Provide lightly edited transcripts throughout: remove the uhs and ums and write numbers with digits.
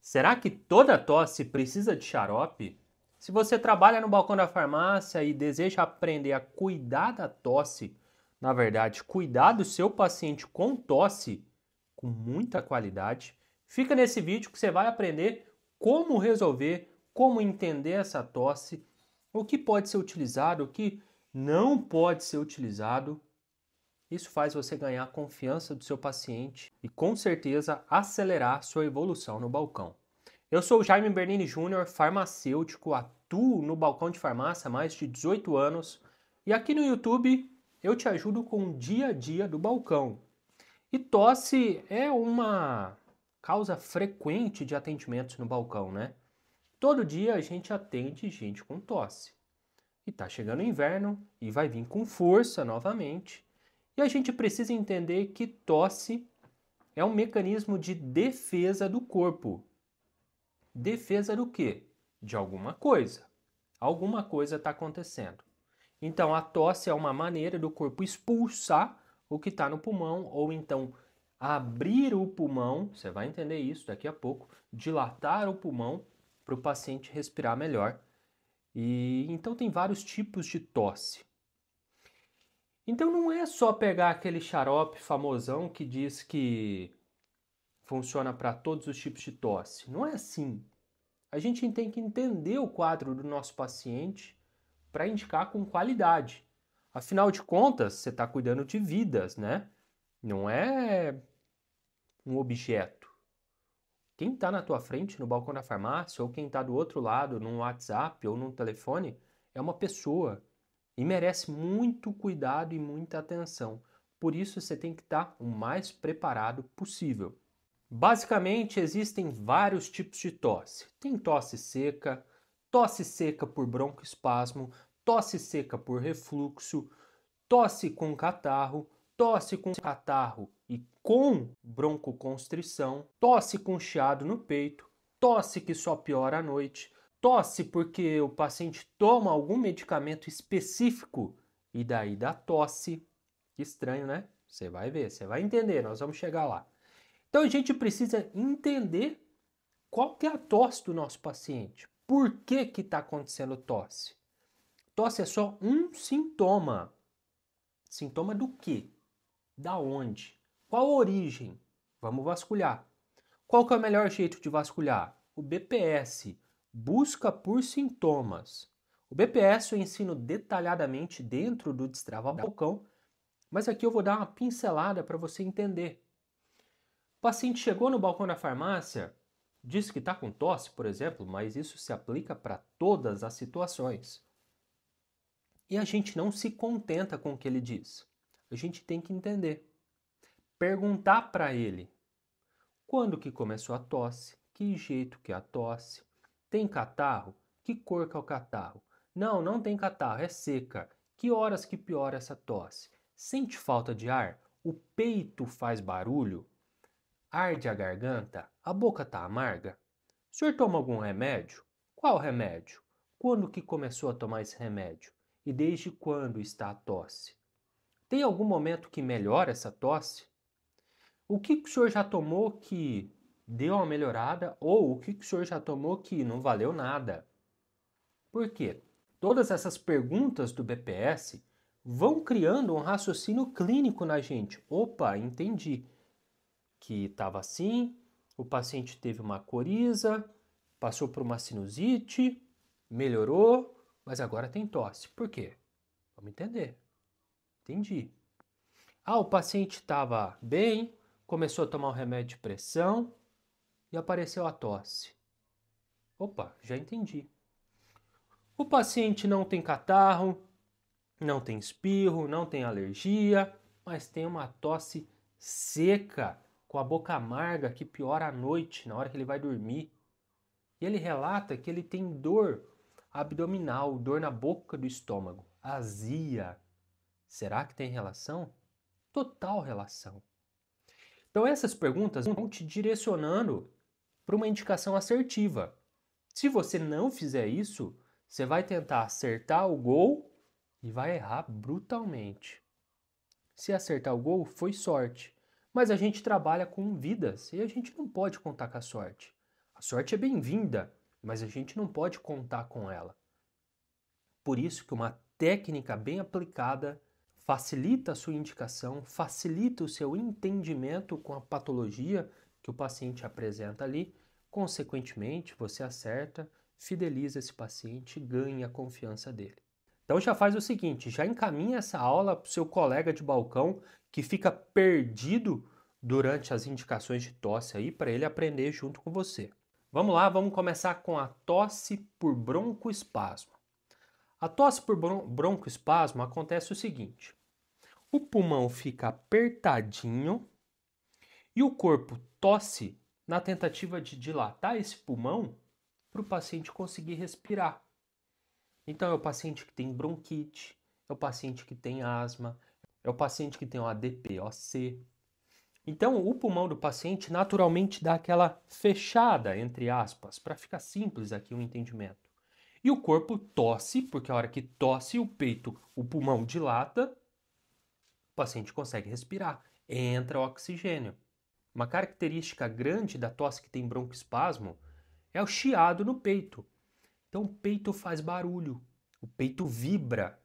Será que toda tosse precisa de xarope? Se você trabalha no balcão da farmácia e deseja aprender a cuidar da tosse, na verdade, cuidar do seu paciente com tosse com muita qualidade, fica nesse vídeo que você vai aprender como resolver, como entender essa tosse, o que pode ser utilizado, o que não pode ser utilizado. Isso faz você ganhar a confiança do seu paciente e com certeza acelerar sua evolução no balcão. Eu sou o Jaime Bernini Júnior, farmacêutico, atuo no balcão de farmácia há mais de 18 anos e aqui no YouTube eu te ajudo com o dia a dia do balcão. E tosse é uma causa frequente de atendimentos no balcão, né? Todo dia a gente atende gente com tosse. E tá chegando o inverno e vai vir com força novamente. E a gente precisa entender que tosse é um mecanismo de defesa do corpo. Defesa do quê? De alguma coisa. Alguma coisa está acontecendo. Então, a tosse é uma maneira do corpo expulsar o que está no pulmão, ou então abrir o pulmão, você vai entender isso daqui a pouco, dilatar o pulmão para o paciente respirar melhor. E então tem vários tipos de tosse. Então não é só pegar aquele xarope famosão que diz que funciona para todos os tipos de tosse. Não é assim. A gente tem que entender o quadro do nosso paciente para indicar com qualidade. Afinal de contas, você está cuidando de vidas, né? Não é um objeto. Quem está na tua frente no balcão da farmácia ou quem está do outro lado no WhatsApp ou no telefone é uma pessoa e merece muito cuidado e muita atenção. Por isso você tem que estar o mais preparado possível. Basicamente, existem vários tipos de tosse. Tem tosse seca por broncoespasmo, tosse seca por refluxo, tosse com catarro e com broncoconstrição, tosse com chiado no peito, tosse que só piora à noite, tosse porque o paciente toma algum medicamento específico e daí dá tosse. Que estranho, né? Você vai ver, você vai entender, nós vamos chegar lá. Então a gente precisa entender qual que é a tosse do nosso paciente. Por que que está acontecendo tosse? Tosse é só um sintoma. Sintoma do quê? Da onde? Qual a origem? Vamos vasculhar. Qual que é o melhor jeito de vasculhar? O BPS, busca por sintomas. O BPS eu ensino detalhadamente dentro do Destrava Balcão, mas aqui eu vou dar uma pincelada para você entender. O paciente chegou no balcão da farmácia, disse que está com tosse, por exemplo, mas isso se aplica para todas as situações. E a gente não se contenta com o que ele diz. A gente tem que entender. Perguntar para ele quando que começou a tosse, que jeito que é a tosse, tem catarro, que cor que é o catarro. Não, não tem catarro, é seca. Que horas que piora essa tosse? Sente falta de ar? O peito faz barulho? Arde a garganta? A boca tá amarga? O senhor toma algum remédio? Qual remédio? Quando que começou a tomar esse remédio? E desde quando está a tosse? Tem algum momento que melhora essa tosse? O que o senhor já tomou que deu uma melhorada ou o que o senhor já tomou que não valeu nada? Por quê? Todas essas perguntas do BPS vão criando um raciocínio clínico na gente. Opa, entendi que estava assim, o paciente teve uma coriza, passou por uma sinusite, melhorou, mas agora tem tosse. Por quê? Vamos entender. Entendi. Ah, o paciente estava bem, começou a tomar um remédio de pressão e apareceu a tosse. Opa, já entendi. O paciente não tem catarro, não tem espirro, não tem alergia, mas tem uma tosse seca, com a boca amarga que piora à noite, na hora que ele vai dormir. E ele relata que ele tem dor abdominal, dor na boca do estômago, azia. Será que tem relação? Total relação. Então essas perguntas vão te direcionando para uma indicação assertiva. Se você não fizer isso, você vai tentar acertar o gol e vai errar brutalmente. Se acertar o gol, foi sorte. Mas a gente trabalha com vidas e a gente não pode contar com a sorte. A sorte é bem-vinda, mas a gente não pode contar com ela. Por isso que uma técnica bem aplicada facilita a sua indicação, facilita o seu entendimento com a patologia que o paciente apresenta ali. Consequentemente, você acerta, fideliza esse paciente e ganha a confiança dele. Então já faz o seguinte, já encaminha essa aula para o seu colega de balcão que fica perdido durante as indicações de tosse aí, para ele aprender junto com você. Vamos lá, vamos começar com a tosse por broncoespasmo. A tosse por broncoespasmo acontece o seguinte: o pulmão fica apertadinho e o corpo tosse na tentativa de dilatar esse pulmão para o paciente conseguir respirar. Então é o paciente que tem bronquite, é o paciente que tem asma, é o paciente que tem um ADPOC. Então o pulmão do paciente naturalmente dá aquela fechada, entre aspas, para ficar simples aqui o entendimento. E o corpo tosse, porque a hora que tosse o peito, o pulmão dilata, o paciente consegue respirar, entra o oxigênio. Uma característica grande da tosse que tem broncoespasmo é o chiado no peito. Então o peito faz barulho, o peito vibra.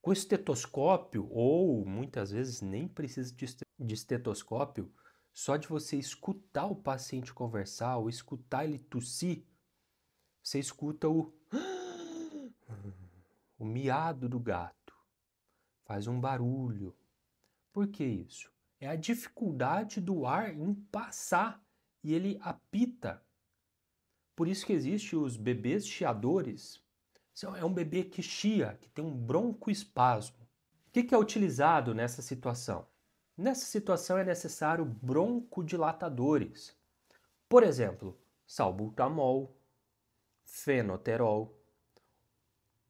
Com estetoscópio, ou muitas vezes nem precisa de estetoscópio, só de você escutar o paciente conversar ou escutar ele tossir, você escuta o miado do gato. Faz um barulho. Por que isso? É a dificuldade do ar em passar e ele apita. Por isso que existem os bebês chiadores. É um bebê que chia, que tem um broncoespasmo. O que é utilizado nessa situação? Nessa situação é necessário broncodilatadores. Por exemplo, salbutamol, fenoterol,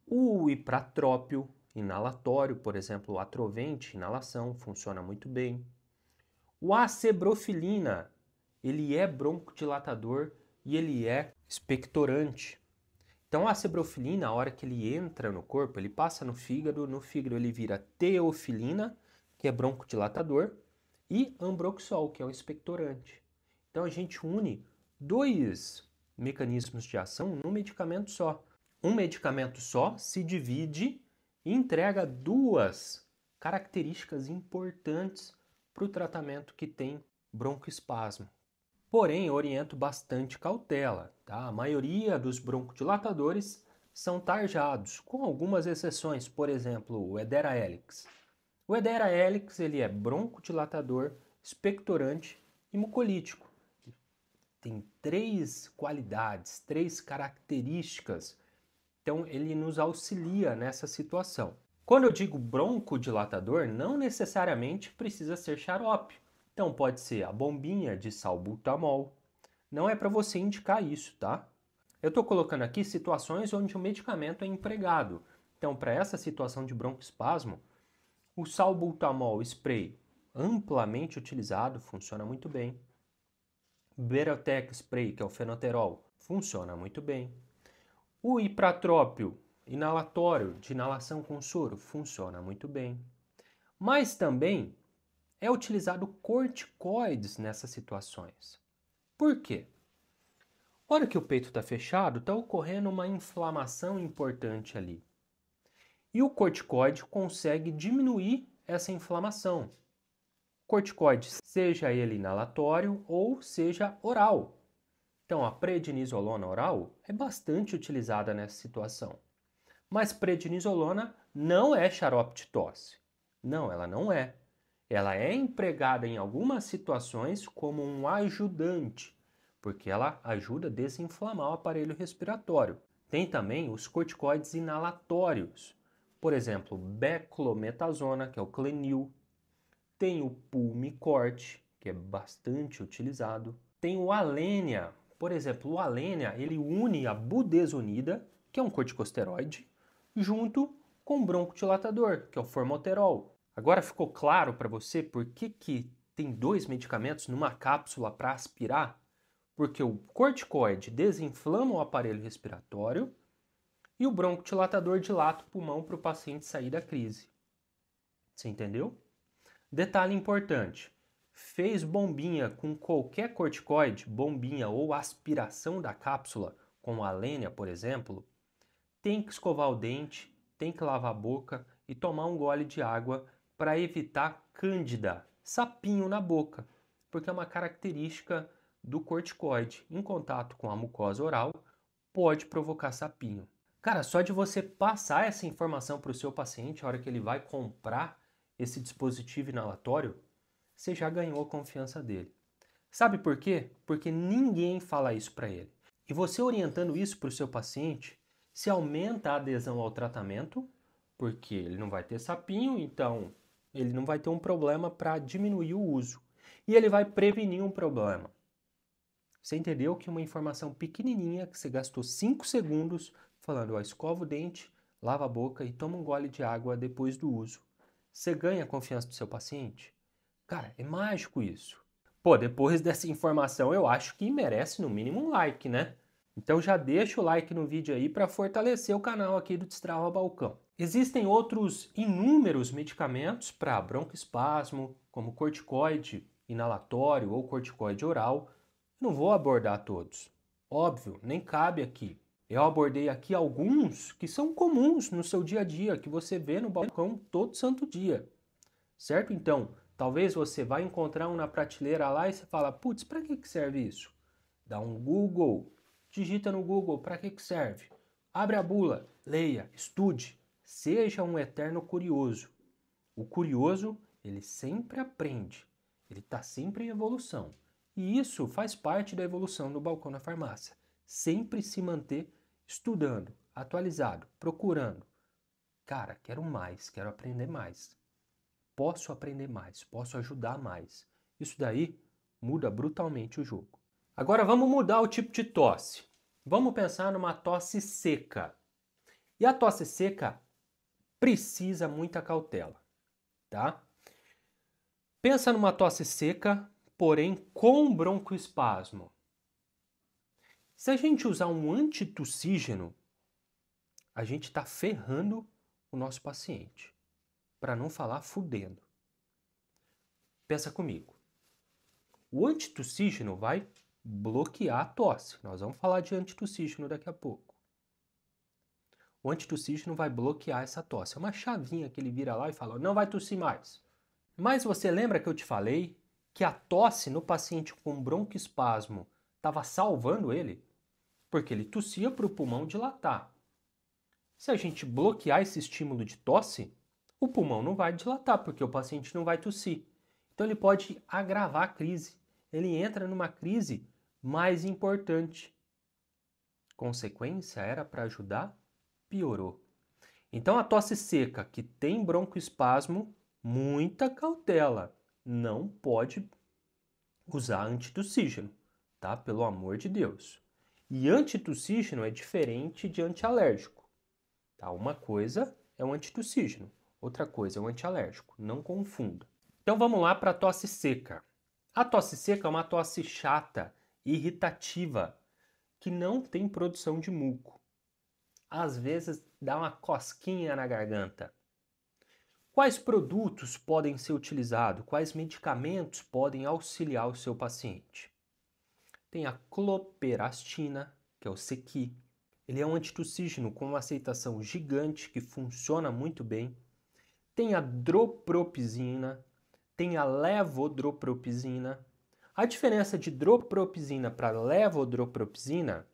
o ipratrópio inalatório, por exemplo, o Atrovent, inalação, funciona muito bem. O acebrofilina, ele é broncodilatador e ele é expectorante. Então a acebrofilina, a hora que ele entra no corpo, ele passa no fígado ele vira teofilina, que é broncodilatador, e ambroxol, que é um expectorante. Então a gente une dois mecanismos de ação num medicamento só. Um medicamento só se divide e entrega duas características importantes para o tratamento que tem broncoespasmo. Porém, eu oriento bastante cautela, tá? A maioria dos broncodilatadores são tarjados, com algumas exceções, por exemplo, o Edera Helix. O Edera Helix ele é broncodilatador, expectorante e mucolítico. Tem 3 qualidades, 3 características. Então, ele nos auxilia nessa situação. Quando eu digo broncodilatador, não necessariamente precisa ser xarope. Então, pode ser a bombinha de salbutamol. Não é para você indicar isso, tá? Eu estou colocando aqui situações onde o medicamento é empregado. Então, para essa situação de broncoespasmo, o salbutamol spray, amplamente utilizado, funciona muito bem. Berotec spray, que é o fenoterol, funciona muito bem. O ipratrópio inalatório, de inalação com soro, funciona muito bem. Mas também é utilizado corticoides nessas situações. Por quê? Na hora que o peito está fechado, está ocorrendo uma inflamação importante ali. E o corticoide consegue diminuir essa inflamação. Corticoide, seja ele inalatório ou seja oral. Então, a prednisolona oral é bastante utilizada nessa situação. Mas prednisolona não é xarope de tosse. Não, ela não é. Ela é empregada em algumas situações como um ajudante, porque ela ajuda a desinflamar o aparelho respiratório. Tem também os corticoides inalatórios. Por exemplo, beclometasona, que é o Clenil. Tem o Pulmicort, que é bastante utilizado. Tem o Alenia. Por exemplo, o Alenia, ele une a budesonida, que é um corticosteroide, junto com o broncodilatador, que é o formoterol. Agora ficou claro para você por que tem 2 medicamentos numa cápsula para aspirar? Porque o corticoide desinflama o aparelho respiratório e o broncodilatador dilata o pulmão para o paciente sair da crise. Você entendeu? Detalhe importante, fez bombinha com qualquer corticoide, bombinha ou aspiração da cápsula, como a Lênia, por exemplo, tem que escovar o dente, tem que lavar a boca e tomar um gole de água para evitar cândida, sapinho na boca, porque é uma característica do corticoide. Em contato com a mucosa oral, pode provocar sapinho. Cara, só de você passar essa informação para o seu paciente, a hora que ele vai comprar esse dispositivo inalatório, você já ganhou a confiança dele. Sabe por quê? Porque ninguém fala isso para ele. E você orientando isso para o seu paciente, se aumenta a adesão ao tratamento, porque ele não vai ter sapinho, então ele não vai ter um problema para diminuir o uso. E ele vai prevenir um problema. Você entendeu que uma informação pequenininha, que você gastou 5 segundos falando, ó, escova o dente, lava a boca e toma um gole de água depois do uso. Você ganha a confiança do seu paciente? Cara, é mágico isso. Pô, depois dessa informação eu acho que merece no mínimo um like, né? Então já deixa o like no vídeo aí para fortalecer o canal aqui do Destrava Balcão. Existem outros inúmeros medicamentos para broncoespasmo, como corticoide inalatório ou corticoide oral. Não vou abordar todos. Óbvio, nem cabe aqui. Eu abordei aqui alguns que são comuns no seu dia a dia, que você vê no balcão todo santo dia. Certo? Então, talvez você vai encontrar um na prateleira lá e você fala, putz, para que serve isso? Dá um Google, digita no Google, para que serve? Abre a bula, leia, estude, seja um eterno curioso. O curioso, ele sempre aprende, ele está sempre em evolução. E isso faz parte da evolução do balcão da farmácia. Sempre se manter estudando, atualizado, procurando. Cara, quero mais, quero aprender mais. Posso aprender mais, posso ajudar mais. Isso daí muda brutalmente o jogo. Agora vamos mudar o tipo de tosse. Vamos pensar numa tosse seca. E a tosse seca precisa muita cautela, tá? Pensa numa tosse seca, porém com broncoespasmo. Se a gente usar um antitussígeno, a gente está ferrando o nosso paciente. Para não falar fudendo. Pensa comigo. O antitussígeno vai bloquear a tosse. Nós vamos falar de antitussígeno daqui a pouco. O antitussígeno vai bloquear essa tosse. É uma chavinha que ele vira lá e fala, não vai tossir mais. Mas você lembra que eu te falei que a tosse no paciente com broncoespasmo estava salvando ele? Porque ele tossia para o pulmão dilatar. Se a gente bloquear esse estímulo de tosse, o pulmão não vai dilatar, porque o paciente não vai tossir. Então ele pode agravar a crise. Ele entra numa crise mais importante. Consequência era para ajudar, piorou. Então a tosse seca que tem broncoespasmo, muita cautela. Não pode usar antitussígeno, tá? Pelo amor de Deus. E antitussígeno é diferente de antialérgico, tá? Uma coisa é o antitussígeno, outra coisa é o antialérgico. Não confunda. Então vamos lá para a tosse seca. A tosse seca é uma tosse chata, irritativa, que não tem produção de muco. Às vezes dá uma cosquinha na garganta. Quais produtos podem ser utilizados? Quais medicamentos podem auxiliar o seu paciente? Tem a cloperastina, que é o Sequi. Ele é um antitussígeno com uma aceitação gigante que funciona muito bem. Tem a dropropizina, tem a levodropropizina. A diferença de dropropizina para levodropropizina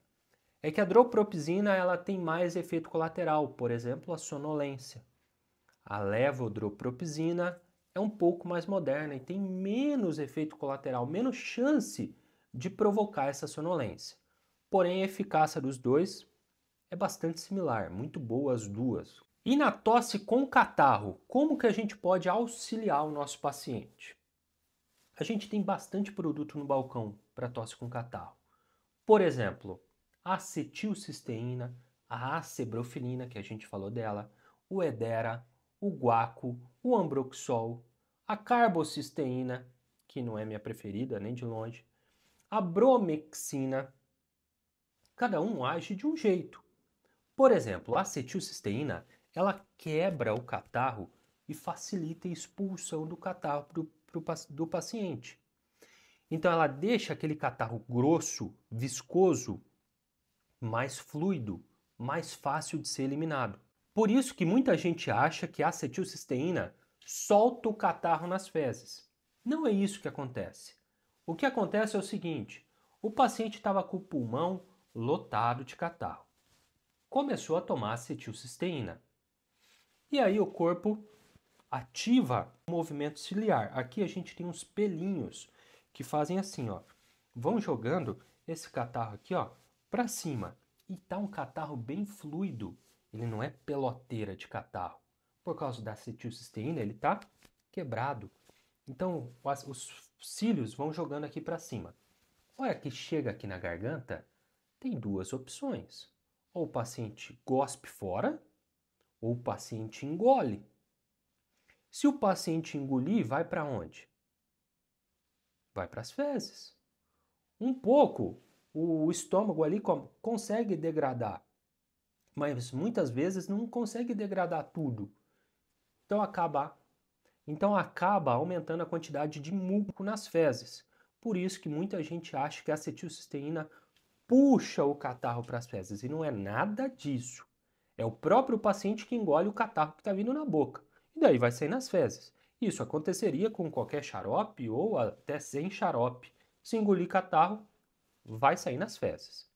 é que a dropropizina ela tem mais efeito colateral, por exemplo, a sonolência. A levodropropizina é um pouco mais moderna e tem menos efeito colateral, menos chance de provocar essa sonolência. Porém, a eficácia dos dois é bastante similar, muito boa as duas. E na tosse com catarro, como que a gente pode auxiliar o nosso paciente? A gente tem bastante produto no balcão para tosse com catarro. Por exemplo, a acetilcisteína, a acebrofenina, que a gente falou dela, o Edera, o guaco, o ambroxol, a carbocisteína, que não é minha preferida nem de longe, a bromexina. Cada um age de um jeito. Por exemplo, a acetilcisteína, ela quebra o catarro e facilita a expulsão do catarro do paciente. Então ela deixa aquele catarro grosso, viscoso, mais fluido, mais fácil de ser eliminado. Por isso que muita gente acha que a acetilcisteína solta o catarro nas fezes. Não é isso que acontece. O que acontece é o seguinte: o paciente estava com o pulmão lotado de catarro. Começou a tomar acetilcisteína. E aí o corpo ativa o movimento ciliar. Aqui a gente tem uns pelinhos que fazem assim, ó. Vão jogando esse catarro aqui, ó, para cima. E tá um catarro bem fluido. Ele não é peloteira de catarro. Por causa da acetilcisteína, ele tá quebrado. Então, os cílios vão jogando aqui para cima. Olha que chega aqui na garganta, tem duas opções. Ou o paciente gospe fora, ou o paciente engole. Se o paciente engolir, vai para onde? Vai para as fezes. Um pouco, o estômago ali consegue degradar, mas muitas vezes não consegue degradar tudo. Então acaba aumentando a quantidade de muco nas fezes. Por isso que muita gente acha que a acetilcisteína puxa o catarro para as fezes. E não é nada disso. É o próprio paciente que engole o catarro que está vindo na boca. E daí vai sair nas fezes. Isso aconteceria com qualquer xarope ou até sem xarope. Se engolir catarro, vai sair nas fezes.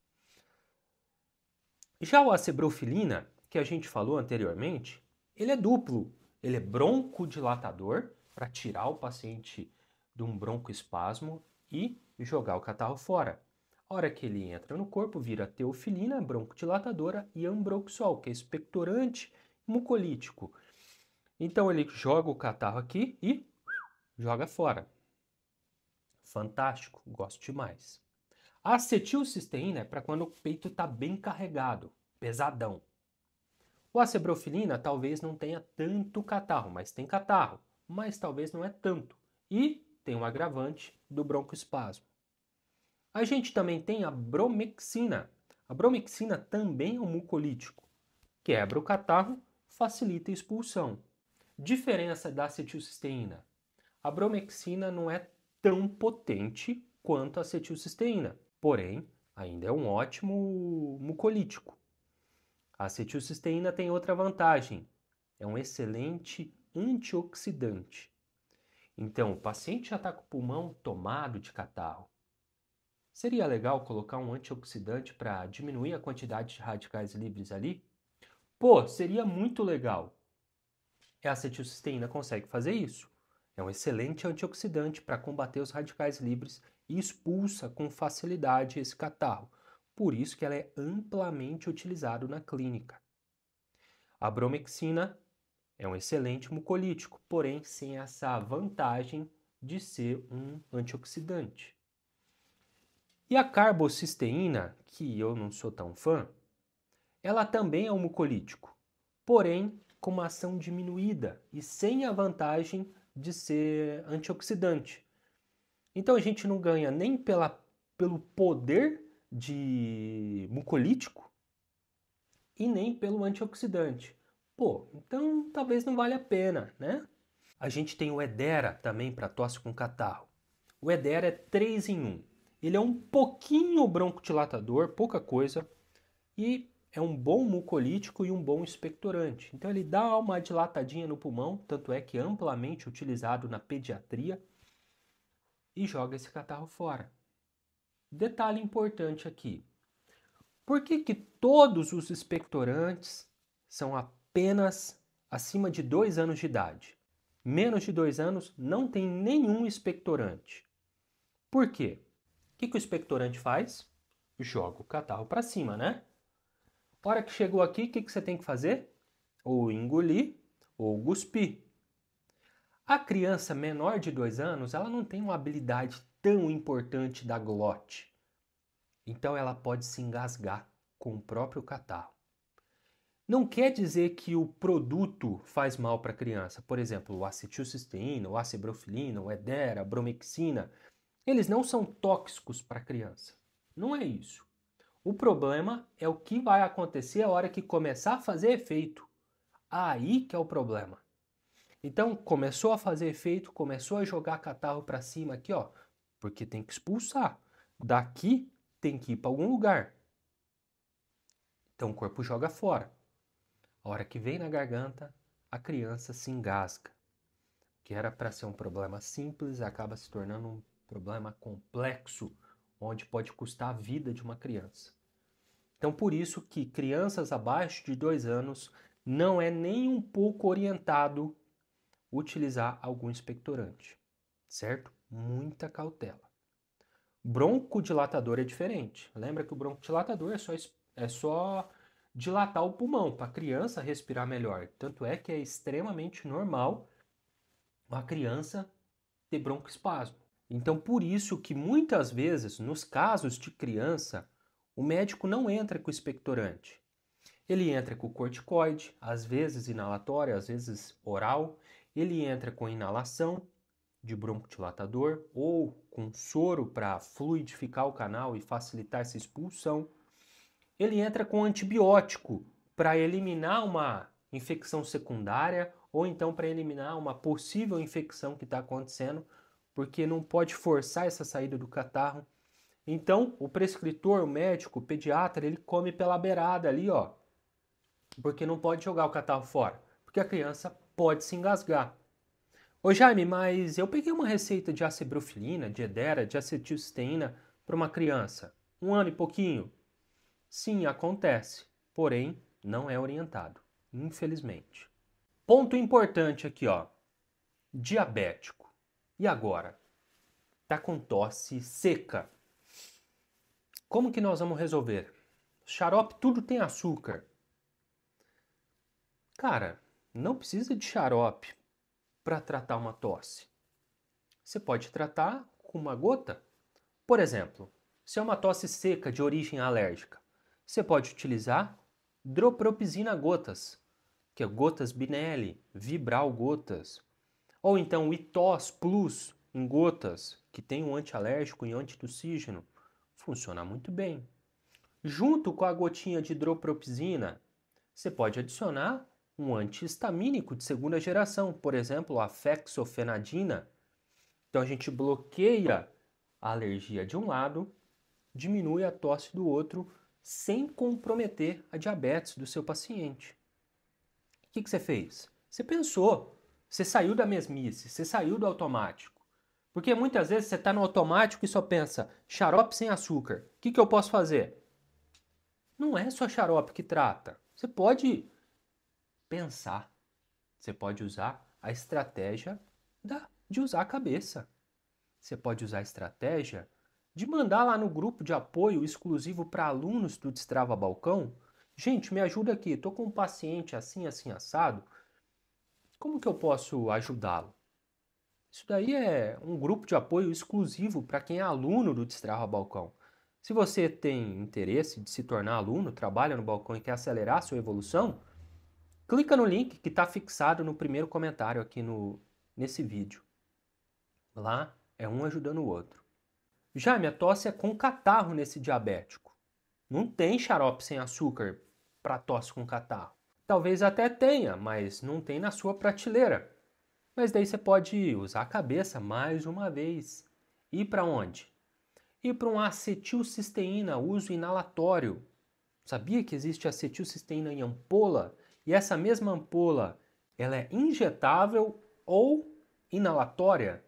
Já o acebrofilina, que a gente falou anteriormente, ele é duplo. Ele é broncodilatador para tirar o paciente de um broncoespasmo e jogar o catarro fora. A hora que ele entra no corpo, vira teofilina, broncodilatadora, e ambroxol, que é expectorante mucolítico. Então ele joga o catarro aqui e joga fora. Fantástico, gosto demais. A acetilcisteína é para quando o peito está bem carregado, pesadão. O acebrofilina talvez não tenha tanto catarro, mas tem catarro, mas talvez não é tanto. E tem um agravante do broncoespasmo. A gente também tem a bromexina. A bromexina também é um mucolítico. Quebra o catarro, facilita a expulsão. Diferença da acetilcisteína. A bromexina não é tão potente quanto a acetilcisteína, porém, ainda é um ótimo mucolítico. A acetilcisteína tem outra vantagem, é um excelente antioxidante. Então, o paciente já está com o pulmão tomado de catarro. Seria legal colocar um antioxidante para diminuir a quantidade de radicais livres ali? Pô, seria muito legal. A acetilcisteína consegue fazer isso. É um excelente antioxidante para combater os radicais livres e expulsa com facilidade esse catarro. Por isso que ela é amplamente utilizada na clínica. A bromexina é um excelente mucolítico, porém sem essa vantagem de ser um antioxidante. E a carbocisteína, que eu não sou tão fã, ela também é um mucolítico, porém com uma ação diminuída e sem a vantagem de ser antioxidante. Então a gente não ganha nem pelo poder de mucolítico e nem pelo antioxidante. Pô, então talvez não valha a pena, né? A gente tem o Edera também para tosse com catarro. O Edera é 3 em 1. Ele é um pouquinho broncodilatador, pouca coisa, e é um bom mucolítico e um bom expectorante. Então ele dá uma dilatadinha no pulmão, tanto é que é amplamente utilizado na pediatria, e joga esse catarro fora. Detalhe importante aqui. Por que todos os expectorantes são apenas acima de 2 anos de idade? Menos de 2 anos não tem nenhum expectorante. Por quê? O que o expectorante faz? Joga o catarro para cima, né? A hora que chegou aqui, o que você tem que fazer? Ou engolir ou cuspir. A criança menor de 2 anos, ela não tem uma habilidade tão importante da glote. Então ela pode se engasgar com o próprio catarro. Não quer dizer que o produto faz mal para a criança. Por exemplo, o acetilcisteína, o acebrofilina, o Edera, a bromexina, eles não são tóxicos para a criança. Não é isso. O problema é o que vai acontecer a hora que começar a fazer efeito. Aí que é o problema. Então, começou a fazer efeito, começou a jogar catarro para cima aqui, ó, porque tem que expulsar. Daqui tem que ir para algum lugar. Então, o corpo joga fora. A hora que vem na garganta, a criança se engasga. Que era para ser um problema simples, acaba se tornando um problema complexo, onde pode custar a vida de uma criança. Então, por isso que crianças abaixo de 2 anos não é nem um pouco orientado utilizar algum expectorante, certo? Muita cautela. Broncodilatador é diferente. Lembra que o broncodilatador é só dilatar o pulmão para a criança respirar melhor. Tanto é que é extremamente normal a criança ter broncoespasmo. Então, por isso que muitas vezes, nos casos de criança, o médico não entra com expectorante. Ele entra com corticoide, às vezes inalatório, às vezes oral. Ele entra com inalação de broncodilatador ou com soro para fluidificar o canal e facilitar essa expulsão. Ele entra com antibiótico para eliminar uma infecção secundária ou então para eliminar uma possível infecção que está acontecendo, porque não pode forçar essa saída do catarro. Então, o prescritor, o médico, o pediatra, ele come pela beirada ali, ó, porque não pode jogar o catarro fora, porque a criança pode se engasgar. Ô Jaime, mas eu peguei uma receita de acibrofilina, de edera, de acetilcisteína para uma criança, 1 ano e pouquinho. Sim, acontece, porém não é orientado, infelizmente. Ponto importante aqui, ó, diabético. E agora? Tá com tosse seca. Como que nós vamos resolver? Xarope tudo tem açúcar. Cara, não precisa de xarope para tratar uma tosse. Você pode tratar com uma gota. Por exemplo, se é uma tosse seca de origem alérgica, você pode utilizar Dropropizina gotas, que é gotas Binelli, Vibral gotas, ou então o Itos Plus em gotas, que tem um antialérgico e antitussígeno, funciona muito bem. Junto com a gotinha de Dropropizina, você pode adicionar um antihistamínico de segunda geração, por exemplo, a fexofenadina. Então a gente bloqueia a alergia de um lado, diminui a tosse do outro, sem comprometer a diabetes do seu paciente. O que você fez? Você pensou, você saiu da mesmice, você saiu do automático. Porque muitas vezes você está no automático e só pensa, xarope sem açúcar, o que eu posso fazer? Não é só xarope que trata. Você pode pensar, você pode usar a estratégia de usar a cabeça. Você pode usar a estratégia de mandar lá no grupo de apoio exclusivo para alunos do Destrava Balcão. Gente, me ajuda aqui, estou com um paciente assim, assim, assado. Como que eu posso ajudá-lo? Isso daí é um grupo de apoio exclusivo para quem é aluno do Destrava Balcão. Se você tem interesse de se tornar aluno, trabalha no balcão e quer acelerar a sua evolução, clica no link que está fixado no primeiro comentário aqui nesse vídeo. Lá é um ajudando o outro. Já minha tosse é com catarro nesse diabético. Não tem xarope sem açúcar para tosse com catarro. Talvez até tenha, mas não tem na sua prateleira. Mas daí você pode usar a cabeça mais uma vez. Ir para onde? Ir para um acetilcisteína, uso inalatório. Sabia que existe acetilcisteína em ampola? E essa mesma ampola, ela é injetável ou inalatória?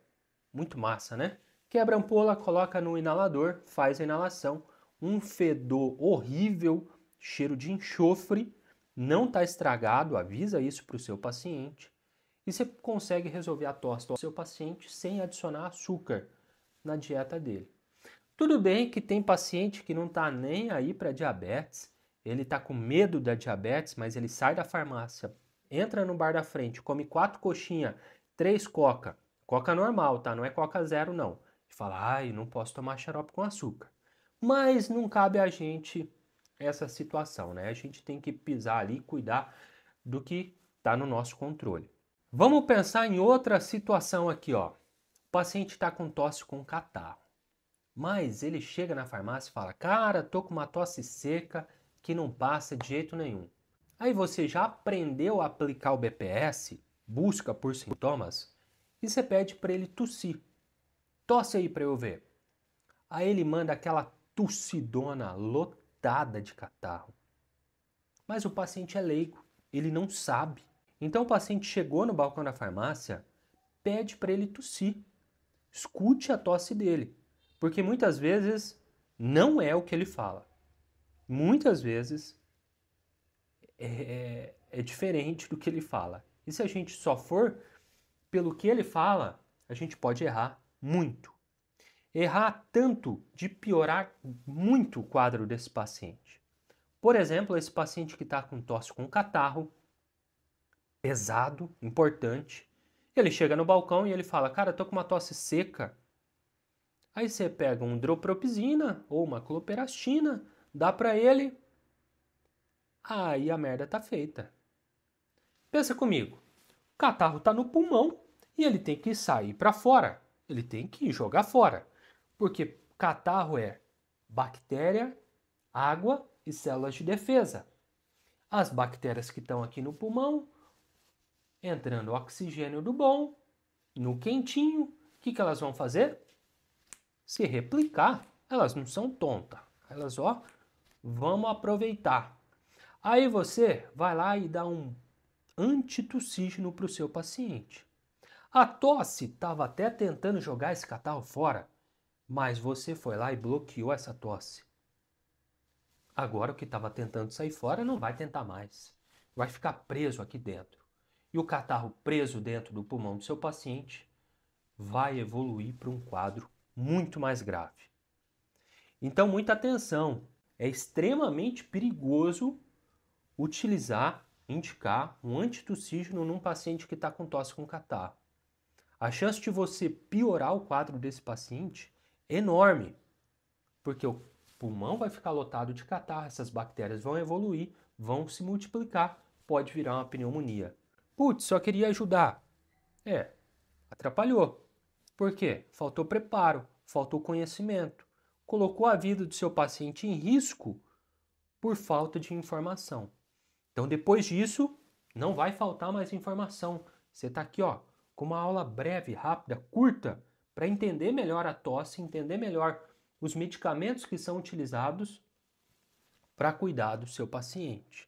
Muito massa, né? Quebra a ampola, coloca no inalador, faz a inalação. Um fedor horrível, cheiro de enxofre, não está estragado, avisa isso para o seu paciente. E você consegue resolver a tosse do seu paciente sem adicionar açúcar na dieta dele. Tudo bem que tem paciente que não está nem aí para diabetes, ele está com medo da diabetes, mas ele sai da farmácia, entra no bar da frente, come 4 coxinhas, 3 coca, coca normal, tá? Não é coca zero não. E fala, ai, não posso tomar xarope com açúcar. Mas não cabe a gente essa situação, né? A gente tem que pisar ali e cuidar do que está no nosso controle. Vamos pensar em outra situação aqui, ó. O paciente está com tosse com catarro, mas ele chega na farmácia e fala, cara, tô com uma tosse seca que não passa de jeito nenhum. Aí você já aprendeu a aplicar o BPS? busca por sintomas e você pede para ele tossir. Tosse aí para eu ver. Aí ele manda aquela tossidona lotada de catarro. Mas o paciente é leigo, ele não sabe. Então o paciente chegou no balcão da farmácia, pede para ele tossir. Escute a tosse dele, porque muitas vezes não é o que ele fala. Muitas vezes é diferente do que ele fala. E se a gente só for pelo que ele fala, a gente pode errar muito. Errar tanto de piorar muito o quadro desse paciente. Por exemplo, esse paciente que está com tosse com catarro, pesado, importante, ele chega no balcão e ele fala, cara, eu tô com uma tosse seca. Aí você pega um hidropropizina ou uma cloperastina, dá para ele, aí a merda tá feita. Pensa comigo, o catarro tá no pulmão e ele tem que sair para fora, ele tem que jogar fora, porque catarro é bactéria, água e células de defesa. As bactérias que estão aqui no pulmão, entrando oxigênio do bom, no quentinho, o que elas vão fazer? Se replicar. Elas não são tontas. Elas, vamos aproveitar. Aí você vai lá e dá um antitussígeno para o seu paciente. A tosse estava até tentando jogar esse catarro fora, mas você foi lá e bloqueou essa tosse. Agora o que estava tentando sair fora não vai tentar mais. Vai ficar preso aqui dentro. E o catarro preso dentro do pulmão do seu paciente vai evoluir para um quadro muito mais grave. Então, muita atenção. É extremamente perigoso indicar um antitussígeno num paciente que está com tosse com catarro. A chance de você piorar o quadro desse paciente é enorme, porque o pulmão vai ficar lotado de catarro, essas bactérias vão evoluir, vão se multiplicar, pode virar uma pneumonia. Putz, só queria ajudar. Atrapalhou. Por quê? Faltou preparo, faltou conhecimento, colocou a vida do seu paciente em risco por falta de informação. Então, depois disso, não vai faltar mais informação. Você está aqui, com uma aula breve, rápida, curta, para entender melhor a tosse, entender melhor os medicamentos que são utilizados para cuidar do seu paciente.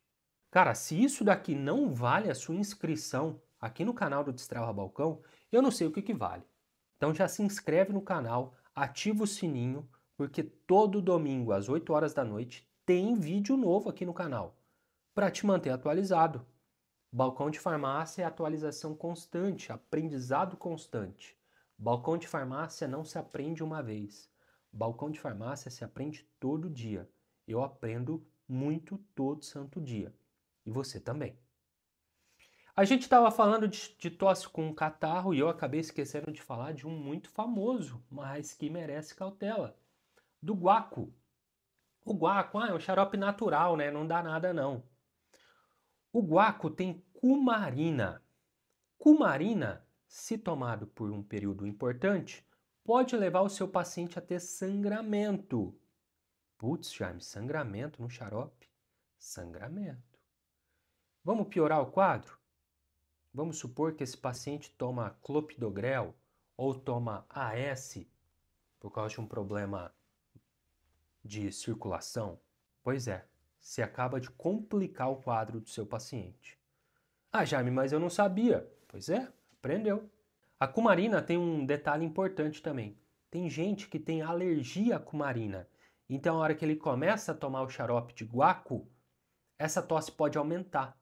Cara, se isso daqui não vale a sua inscrição aqui no canal do Destrava Balcão, eu não sei o que vale. Então já se inscreve no canal, ativa o sininho, porque todo domingo às 8 horas da noite tem vídeo novo aqui no canal para te manter atualizado. Balcão de farmácia é atualização constante, aprendizado constante. Balcão de farmácia não se aprende uma vez. Balcão de farmácia se aprende todo dia. Eu aprendo muito todo santo dia. E você também. A gente estava falando de tosse com catarro e eu acabei esquecendo de falar de um muito famoso, mas que merece cautela. Do guaco. O guaco é um xarope natural, né? Não dá nada não. O guaco tem cumarina. Cumarina, se tomado por um período importante, pode levar o seu paciente a ter sangramento. Putz, Jaime, sangramento no xarope? Sangramento. Vamos piorar o quadro? Vamos supor que esse paciente toma clopidogrel ou toma AS por causa de um problema de circulação. Pois é, você acaba de complicar o quadro do seu paciente. Ah, Jaime, mas eu não sabia. Pois é, aprendeu. A cumarina tem um detalhe importante também. Tem gente que tem alergia à cumarina. Então, a hora que ele começa a tomar o xarope de guaco, essa tosse pode aumentar.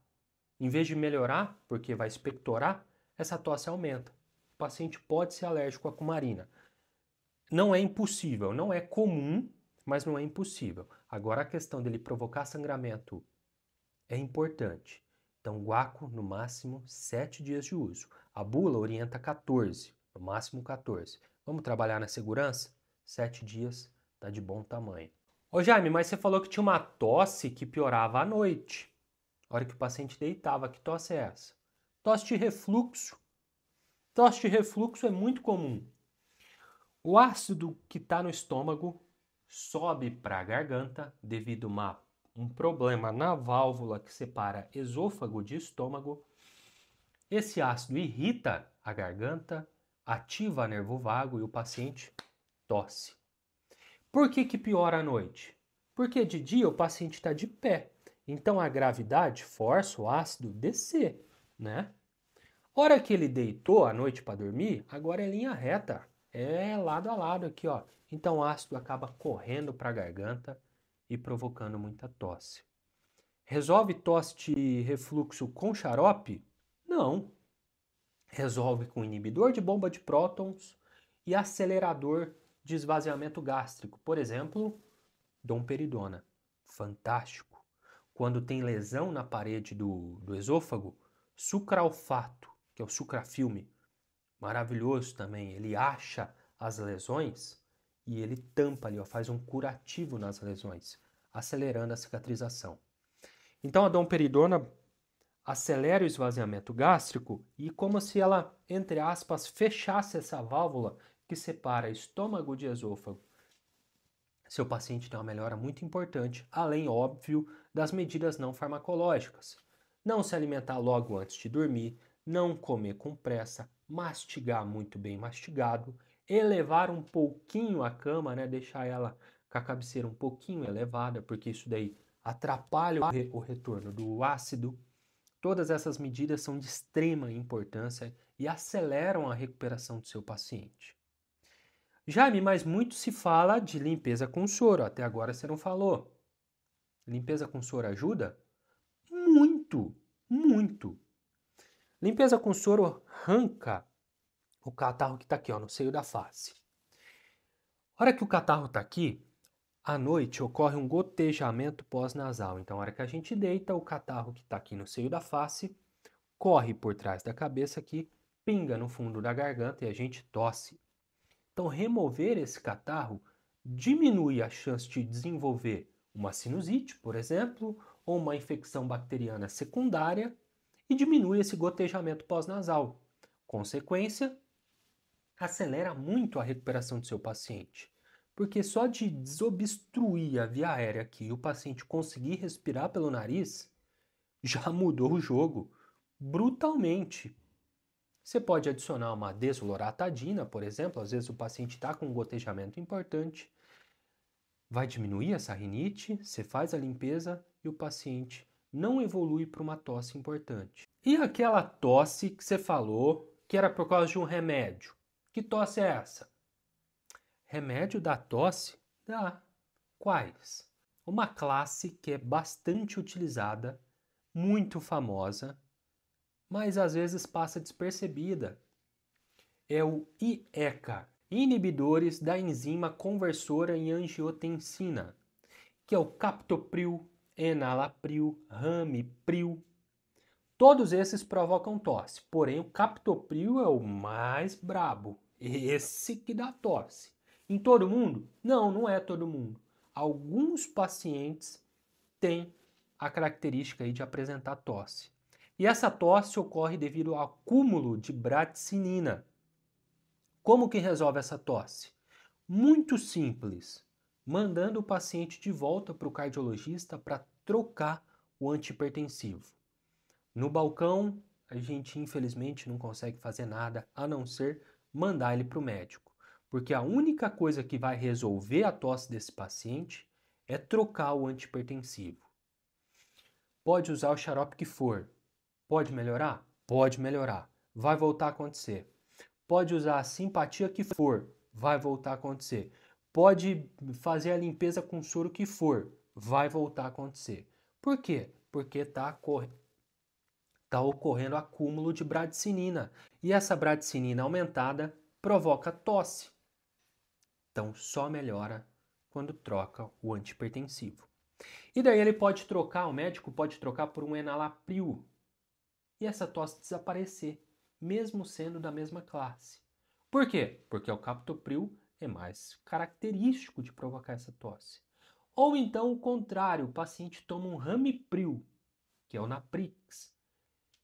Em vez de melhorar, porque vai expectorar, essa tosse aumenta. O paciente pode ser alérgico à cumarina. Não é impossível, não é comum, mas não é impossível. Agora, a questão dele provocar sangramento é importante. Então, guaco, no máximo 7 dias de uso. A bula orienta 14, no máximo 14. Vamos trabalhar na segurança? 7 dias está de bom tamanho. Ô Jaime, mas você falou que tinha uma tosse que piorava à noite. A hora que o paciente deitava, que tosse é essa? Tosse de refluxo. Tosse de refluxo é muito comum. O ácido que está no estômago sobe para a garganta devido a um problema na válvula que separa esôfago de estômago. Esse ácido irrita a garganta, ativa a nervo vago e o paciente tosse. Por que piora à noite? Porque de dia o paciente está de pé, então a gravidade força o ácido descer, né? Hora que ele deitou à noite para dormir, agora é linha reta, é lado a lado aqui, ó. Então o ácido acaba correndo para a garganta e provocando muita tosse. Resolve tosse de refluxo com xarope? Não. Resolve com inibidor de bomba de prótons e acelerador de esvaziamento gástrico. Por exemplo, domperidona. Fantástico. Quando tem lesão na parede do esôfago, sucralfato, que é o sucrafilme. Maravilhoso também. Ele acha as lesões e ele tampa ali, ó, faz um curativo nas lesões, acelerando a cicatrização. Então a domperidona acelera o esvaziamento gástrico e como se ela, entre aspas, fechasse essa válvula que separa estômago de esôfago. Seu paciente tem uma melhora muito importante, além, óbvio, das medidas não farmacológicas. Não se alimentar logo antes de dormir, não comer com pressa, mastigar muito bem mastigado, elevar um pouquinho a cama, né? Deixar ela com a cabeceira um pouquinho elevada, porque isso daí atrapalha o retorno do ácido. Todas essas medidas são de extrema importância e aceleram a recuperação do seu paciente. Jaime, mas muito se fala de limpeza com soro, até agora você não falou. Limpeza com soro ajuda? Muito, muito. Limpeza com soro arranca o catarro que está aqui, ó, no seio da face. A hora que o catarro está aqui, à noite ocorre um gotejamento pós-nasal. Então, a hora que a gente deita, o catarro que está aqui no seio da face corre por trás da cabeça aqui, pinga no fundo da garganta e a gente tosse. Então, remover esse catarro diminui a chance de desenvolver uma sinusite, por exemplo, ou uma infecção bacteriana secundária e diminui esse gotejamento pós-nasal. Consequência, acelera muito a recuperação do seu paciente, porque só de desobstruir a via aérea aqui e o paciente conseguir respirar pelo nariz, já mudou o jogo brutalmente. Você pode adicionar uma desloratadina, por exemplo, às vezes o paciente está com um gotejamento importante, vai diminuir essa rinite, você faz a limpeza e o paciente não evolui para uma tosse importante. E aquela tosse que você falou que era por causa de um remédio? Que tosse é essa? Remédio da tosse? Dá. Quais? Uma classe que é bastante utilizada, muito famosa, mas às vezes passa despercebida. É o IECA, inibidores da enzima conversora em angiotensina, que é o captopril, enalapril, ramipril. Todos esses provocam tosse, porém o captopril é o mais brabo, esse que dá tosse. Em todo mundo? Não, não é todo mundo. Alguns pacientes têm a característica aí de apresentar tosse. E essa tosse ocorre devido ao acúmulo de bradicinina. Como que resolve essa tosse? Muito simples, mandando o paciente de volta para o cardiologista para trocar o antihipertensivo. No balcão, a gente infelizmente não consegue fazer nada a não ser mandar ele para o médico, porque a única coisa que vai resolver a tosse desse paciente é trocar o antihipertensivo. Pode usar o xarope que for. Pode melhorar? Pode melhorar. Vai voltar a acontecer. Pode usar a simpatia que for. Vai voltar a acontecer. Pode fazer a limpeza com soro que for. Vai voltar a acontecer. Por quê? Porque está ocorrendo acúmulo de bradicinina. E essa bradicinina aumentada provoca tosse. Então só melhora quando troca o antihipertensivo. E daí ele pode trocar, o médico pode trocar por um enalapril. E essa tosse desaparecer, mesmo sendo da mesma classe. Por quê? Porque o captopril é mais característico de provocar essa tosse. Ou então o contrário, o paciente toma um ramipril, que é o Naprix.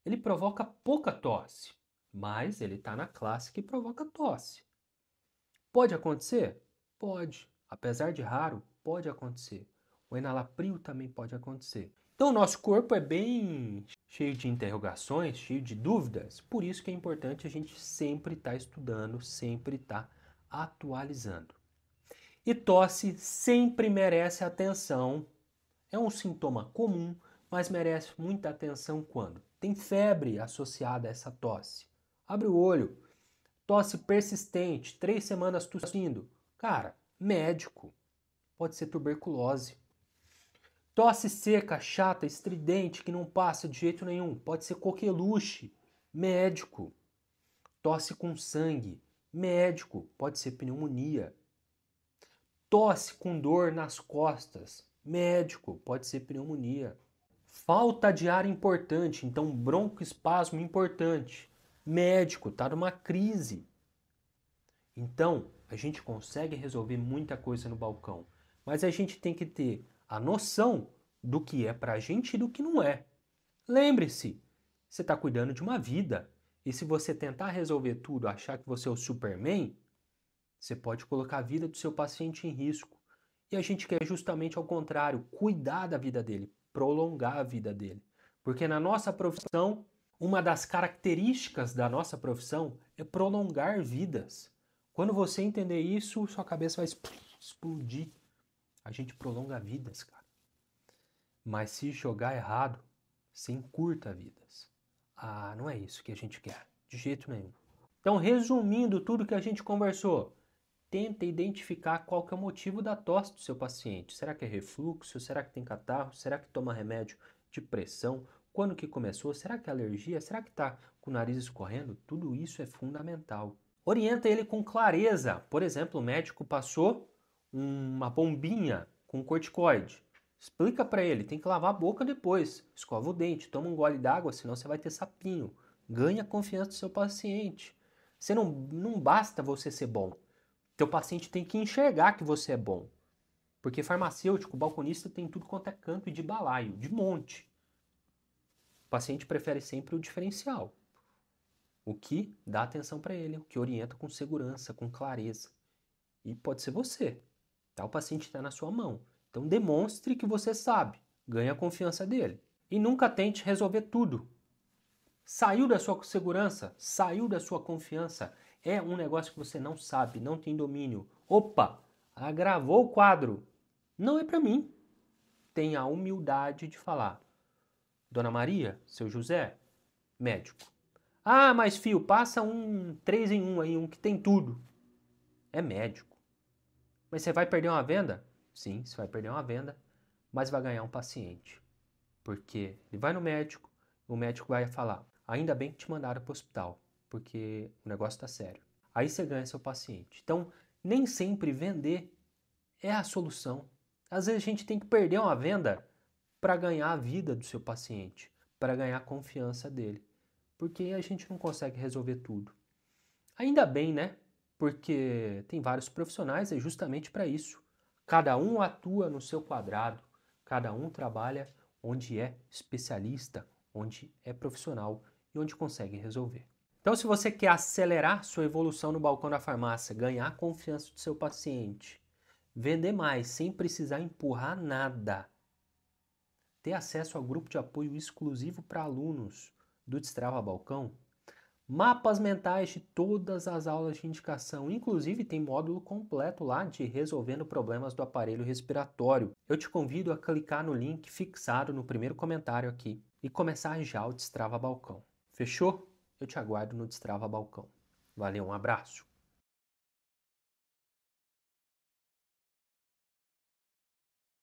Ele provoca pouca tosse, mas ele está na classe que provoca tosse. Pode acontecer? Pode. Apesar de raro, pode acontecer. O enalapril também pode acontecer. Então, o nosso corpo é bem cheio de interrogações, cheio de dúvidas, por isso que é importante a gente sempre estar estudando, sempre estar atualizando. E tosse sempre merece atenção. É um sintoma comum, mas merece muita atenção quando tem febre associada a essa tosse. Abre o olho. Tosse persistente, 3 semanas tossindo. Cara, médico. Pode ser tuberculose. Tosse seca, chata, estridente, que não passa de jeito nenhum. Pode ser coqueluche. Médico. Tosse com sangue. Médico. Pode ser pneumonia. Tosse com dor nas costas. Médico. Pode ser pneumonia. Falta de ar importante, então broncoespasmo importante. Médico, tá numa crise. Então, a gente consegue resolver muita coisa no balcão, mas a gente tem que ter a noção do que é pra gente e do que não é. Lembre-se, você está cuidando de uma vida, e se você tentar resolver tudo, achar que você é o Superman, você pode colocar a vida do seu paciente em risco. E a gente quer justamente ao contrário, cuidar da vida dele, prolongar a vida dele. Porque na nossa profissão, uma das características da nossa profissão é prolongar vidas. Quando você entender isso, sua cabeça vai explodir. A gente prolonga vidas, cara. Mas se jogar errado, você encurta vidas. Ah, não é isso que a gente quer, de jeito nenhum. Então, resumindo tudo que a gente conversou, tenta identificar qual que é o motivo da tosse do seu paciente. Será que é refluxo? Será que tem catarro? Será que toma remédio de pressão? Quando que começou? Será que é alergia? Será que está com o nariz escorrendo? Tudo isso é fundamental. Orienta ele com clareza. Por exemplo, o médico passou uma bombinha com corticoide. Explica para ele, tem que lavar a boca depois. Escova o dente, toma um gole d'água, senão você vai ter sapinho. Ganha a confiança do seu paciente. Não basta você ser bom. Teu paciente tem que enxergar que você é bom. Porque farmacêutico, balconista tem tudo quanto é canto e de balaio, de monte. O paciente prefere sempre o diferencial. O que dá atenção para ele, o que orienta com segurança, com clareza. E pode ser você. Tá? O paciente está na sua mão. Então demonstre que você sabe. Ganhe a confiança dele. E nunca tente resolver tudo. Saiu da sua segurança, saiu da sua confiança. É um negócio que você não sabe, não tem domínio. Opa, agravou o quadro. Não é para mim. Tenha a humildade de falar. Dona Maria, seu José, médico. Ah, mas filho, passa um 3 em 1 aí, um que tem tudo. É médico. Mas você vai perder uma venda? Sim, você vai perder uma venda, mas vai ganhar um paciente. Porque ele vai no médico, o médico vai falar, ainda bem que te mandaram para o hospital, porque o negócio está sério. Aí você ganha seu paciente. Então, nem sempre vender é a solução. Às vezes a gente tem que perder uma venda para ganhar a vida do seu paciente, para ganhar a confiança dele. Porque a gente não consegue resolver tudo. Ainda bem, né? Porque tem vários profissionais, é justamente para isso. Cada um atua no seu quadrado, cada um trabalha onde é especialista, onde é profissional e onde consegue resolver. Então, se você quer acelerar sua evolução no balcão da farmácia, ganhar a confiança do seu paciente, vender mais sem precisar empurrar nada, ter acesso ao grupo de apoio exclusivo para alunos do Destrava Balcão, mapas mentais de todas as aulas de indicação, inclusive tem módulo completo lá de resolvendo problemas do aparelho respiratório. Eu te convido a clicar no link fixado no primeiro comentário aqui e começar já o Destrava Balcão. Fechou? Eu te aguardo no Destrava Balcão. Valeu, um abraço!